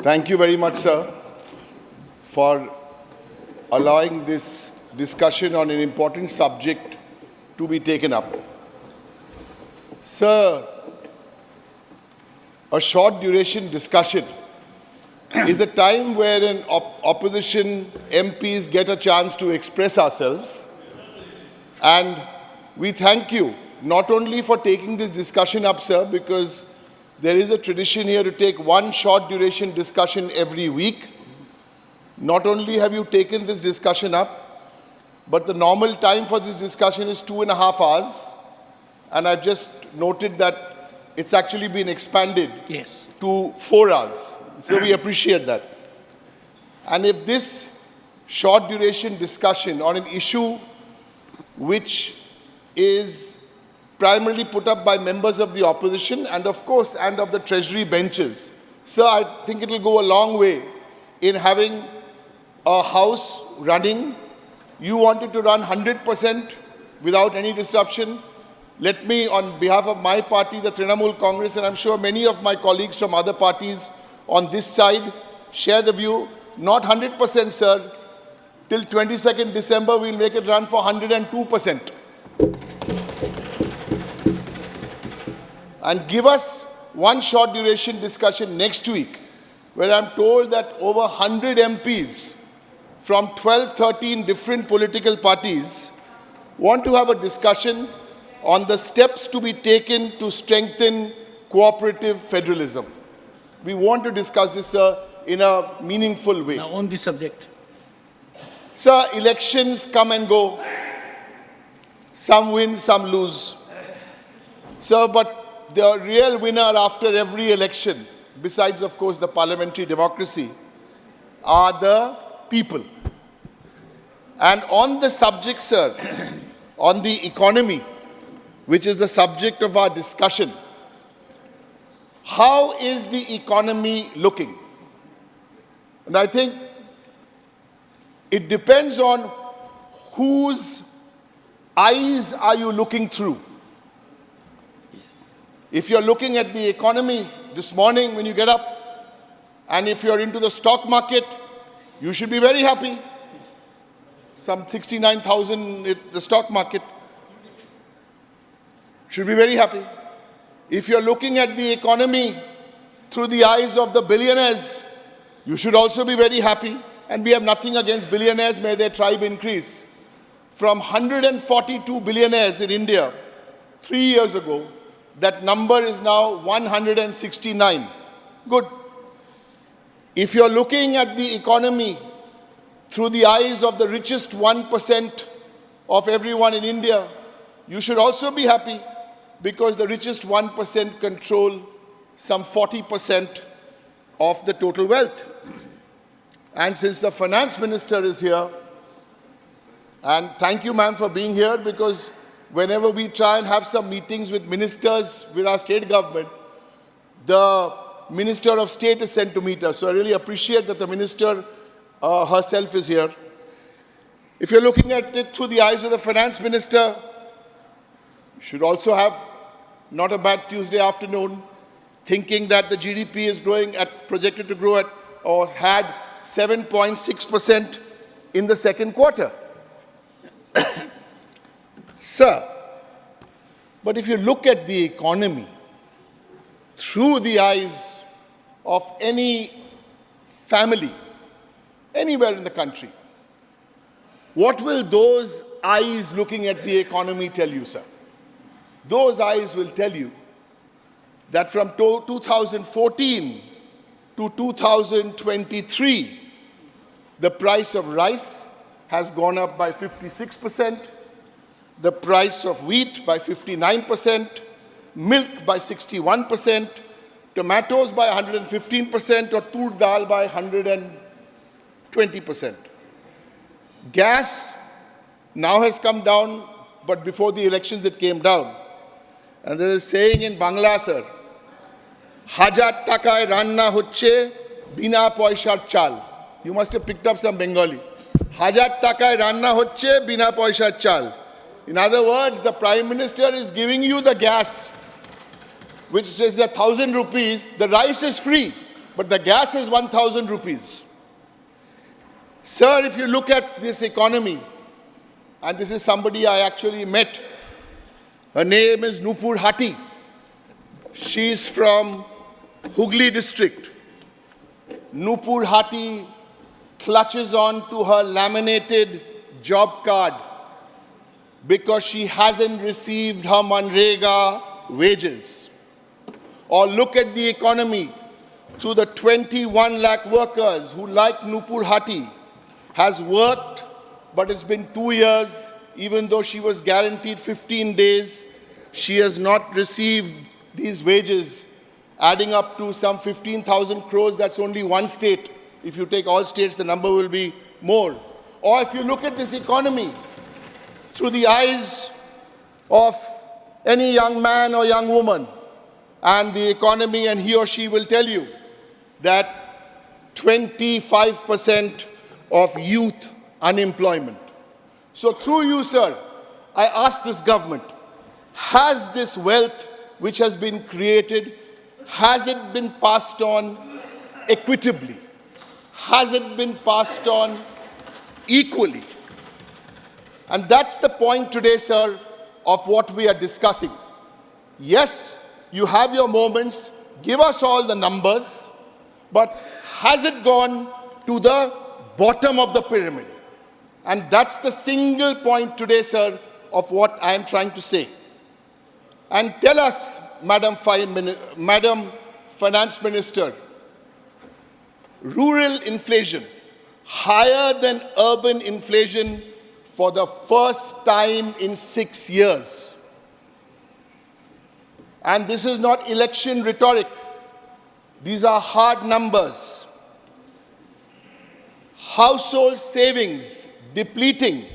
Thank you very much, sir, for allowing this discussion on an important subject to be taken up. Sir, a short duration discussion is a time where an opposition MPs get a chance to express ourselves. And we thank you not only for taking this discussion up, sir, because there is a tradition here to take one short duration discussion every week. Not only have you taken this discussion up, but the normal time for this discussion is 2.5 hours. And I've just noted that it's actually been expanded to 4 hours. So we appreciate that. And if this short duration discussion on an issue which is primarily put up by members of the opposition and of course and of the treasury benches, sir, I think it will go a long way in having a house running. You wanted to run 100% without any disruption. Let me, on behalf of my party, the Trinamool Congress, and I'm sure many of my colleagues from other parties on this side share the view, not 100%, sir. Till 22nd December, we'll make it run for 102%. And give us one short duration discussion next week, where I'm told that over 100 MPs from 12, 13 different political parties want to have a discussion on the steps to be taken to strengthen cooperative federalism. We want to discuss this, sir, in a meaningful way. Now, on this subject. Sir, elections come and go. Some win, some lose. Sir, but the real winner after every election, besides, of course, the parliamentary democracy, are the people. And on the subject, sir, on the economy, which is the subject of our discussion, how is the economy looking? And I think it depends on whose eyes are you looking through. If you're looking at the economy this morning when you get up, and if you're into the stock market, you should be very happy. Some 69,000 in the stock market. Should be very happy. If you're looking at the economy through the eyes of the billionaires, you should also be very happy. And we have nothing against billionaires, may their tribe increase. From 142 billionaires in India 3 years ago, that number is now 169. Good. If you're looking at the economy through the eyes of the richest 1% of everyone in India, you should also be happy, because the richest 1% control some 40% of the total wealth. And since the finance minister is here, and thank you, ma'am, for being here, because whenever we try and have some meetings with ministers with our state government, the Minister of State is sent to meet us. So I really appreciate that the minister herself is here. If you're looking at it through the eyes of the finance minister, you should also have not a bad Tuesday afternoon, thinking that the GDP is projected to grow at, or had 7.6% in the second quarter. Sir, but if you look at the economy through the eyes of any family, anywhere in the country, what will those eyes looking at the economy tell you, sir? Those eyes will tell you that from 2014 to 2023, the price of rice has gone up by 56%, the price of wheat by 59%, milk by 61%, tomatoes by 115%, or toor dal by 120%. Gas now has come down, but before the elections it came down. And there is a saying in Bangla, sir, Hajar takai ranna hocche bina poishar chal. You must have picked up some Bengali. Hajar takai ranna hocche bina poishar chal. In other words, the Prime Minister is giving you the gas, which is 1,000 rupees. The rice is free. but the gas is 1,000 rupees. Sir, if you look at this economy, and this is somebody I actually met, her name is Nupur Hati. She's from Hooghly district. Nupur Hati clutches on to her laminated job card because she hasn't received her Manrega wages. Or look at the economy through the 21 lakh workers who, like Nupur Hati, has worked, but it's been 2 years, even though she was guaranteed 15 days, she has not received these wages, adding up to some 15,000 crores. That's only one state. If you take all states, the number will be more. Or if you look at this economy through the eyes of any young man or young woman and the economy, and he or she will tell you that 25% of youth unemployment. So through you, sir, I ask this government, has this wealth which has been created, has it been passed on equitably? Has it been passed on equally? And that's the point today, sir, of what we are discussing. Yes, you have your moments, give us all the numbers, but has it gone to the bottom of the pyramid? And that's the single point today, sir, of what I am trying to say. And tell us, Madam Finance Minister, rural inflation higher than urban inflation for the first time in 6 years. And this is not election rhetoric. These are hard numbers. Household savings depleting.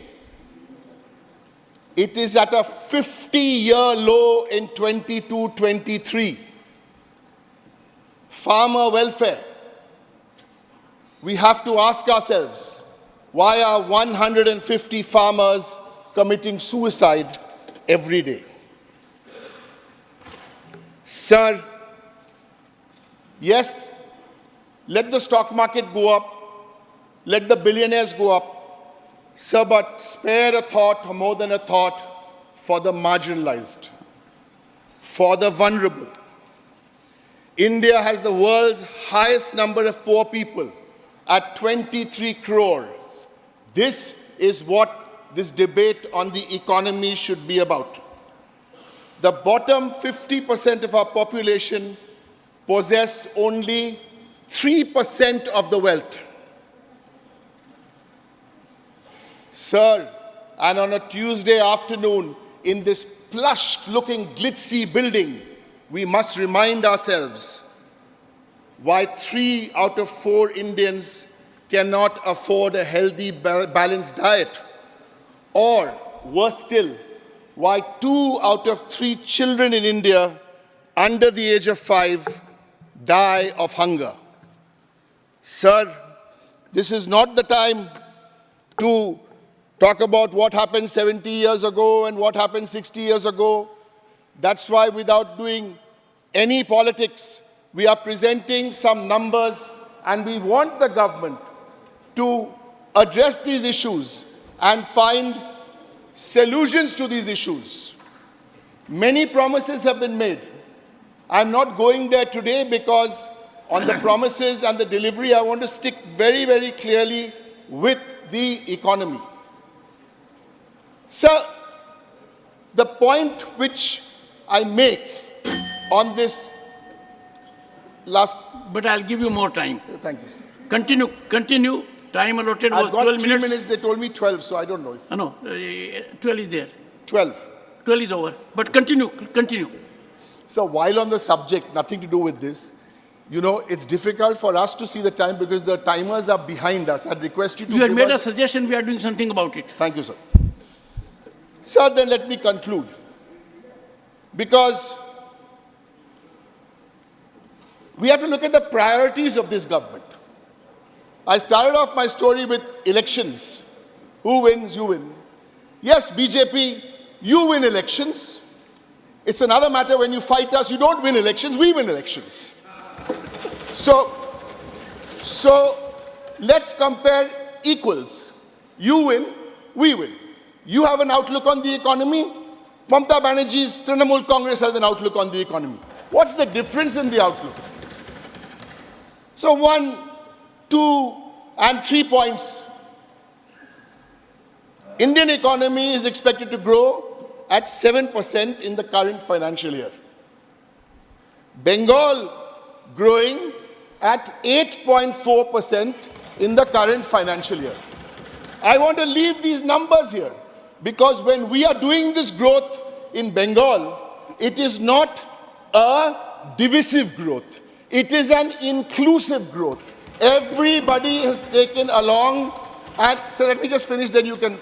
It is at a 50-year low in 22-23. Farmer welfare. We have to ask ourselves, why are 150 farmers committing suicide every day? Sir, yes, let the stock market go up, let the billionaires go up, sir, but spare a thought, or more than a thought, for the marginalized, for the vulnerable. India has the world's highest number of poor people at 23 crores. This is what this debate on the economy should be about. The bottom 50% of our population possess only 3% of the wealth. Sir, and on a Tuesday afternoon in this plush-looking glitzy building, we must remind ourselves why 3 out of 4 Indians cannot afford a healthy, balanced diet. Or, worse still, why 2 out of 3 children in India under the age of 5 die of hunger. Sir, this is not the time to talk about what happened 70 years ago and what happened 60 years ago. That's why, without doing any politics, we are presenting some numbers, and we want the government to address these issues and find solutions to these issues. Many promises have been made. I'm not going there today because on the promises and the delivery, I want to stick very, very clearly with the economy. Sir, the point which I make on this last... But I'll give you more time. Thank you, sir. Continue. Time allotted was 12 minutes. I've got 3 minutes. They told me 12, so I don't know. No, 12 is there. 12. 12 is over. But continue. So while on the subject, nothing to do with this, you know, it's difficult for us to see the time because the timers are behind us. I'd request you to... You had made a suggestion. We are doing something about it. Thank you, sir. Sir, then let me conclude. Because we have to look at the priorities of this government. I started off my story with elections. Who wins? You win. Yes, BJP, you win elections. It's another matter when you fight us, you don't win elections, we win elections. So So let's compare equals. You win, we win. You have an outlook on the economy. Mamata Banerjee's Trinamool Congress has an outlook on the economy. What's the difference in the outlook? So 1, 2, and 3 points. Indian economy is expected to grow at 7% in the current financial year. Bengal growing at 8.4% in the current financial year. I want to leave these numbers here because when we are doing this growth in Bengal, it is not a divisive growth. It is an inclusive growth. Everybody has taken along. And so let me just finish, then you can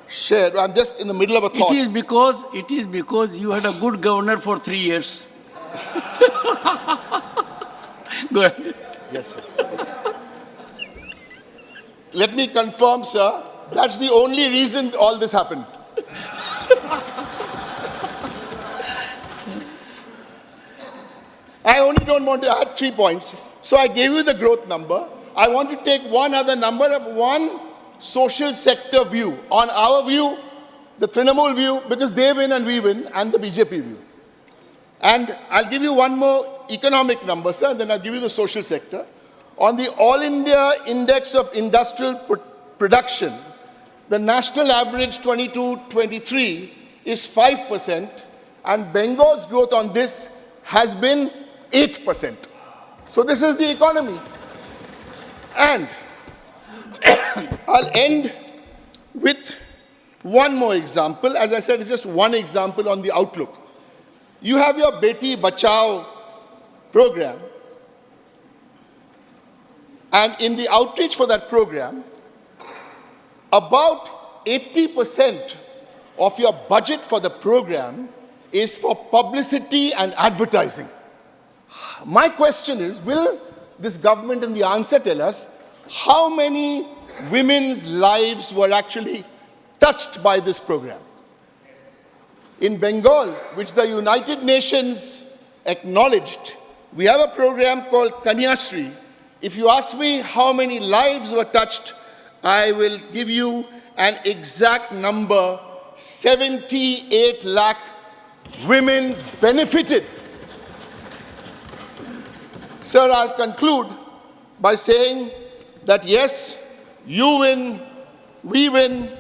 share. I'm just in the middle of a thought. It is because you had a good governor for 3 years. Go ahead. Yes, sir. Let me confirm, sir, that's the only reason all this happened. I only don't want to add 3 points. So I gave you the growth number. I want to take one other number of one social sector view. On our view, the Trinamool view, because they win and we win, and the BJP view. And I'll give you one more economic number, sir, and then I'll give you the social sector. On the All India Index of Industrial Production, the national average 22-23 is 5%, and Bengal's growth on this has been 8%. So this is the economy. And I'll end with one more example. As I said, it's just one example on the outlook. You have your Beti Bachao program. And in the outreach for that program, about 80% of your budget for the program is for publicity and advertising. My question is, will this government and the answer tell us how many women's lives were actually touched by this program? In Bengal, which the United Nations acknowledged, we have a program called Kanyashree. If you ask me how many lives were touched, I will give you an exact number. 78 lakh women benefited. Sir, I'll conclude by saying that yes, you win, we win.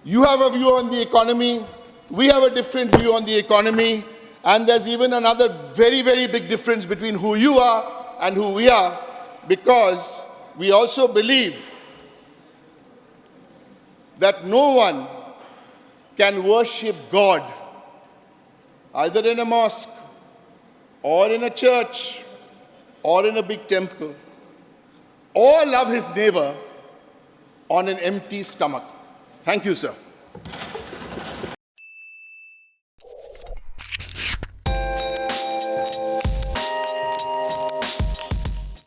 You have a view on the economy. We have a different view on the economy. And there's even another very, very big difference between who you are and who we are, because we also believe that no one can worship God either in a mosque or in a church or in a big temple, or love his neighbor on an empty stomach. Thank you, sir.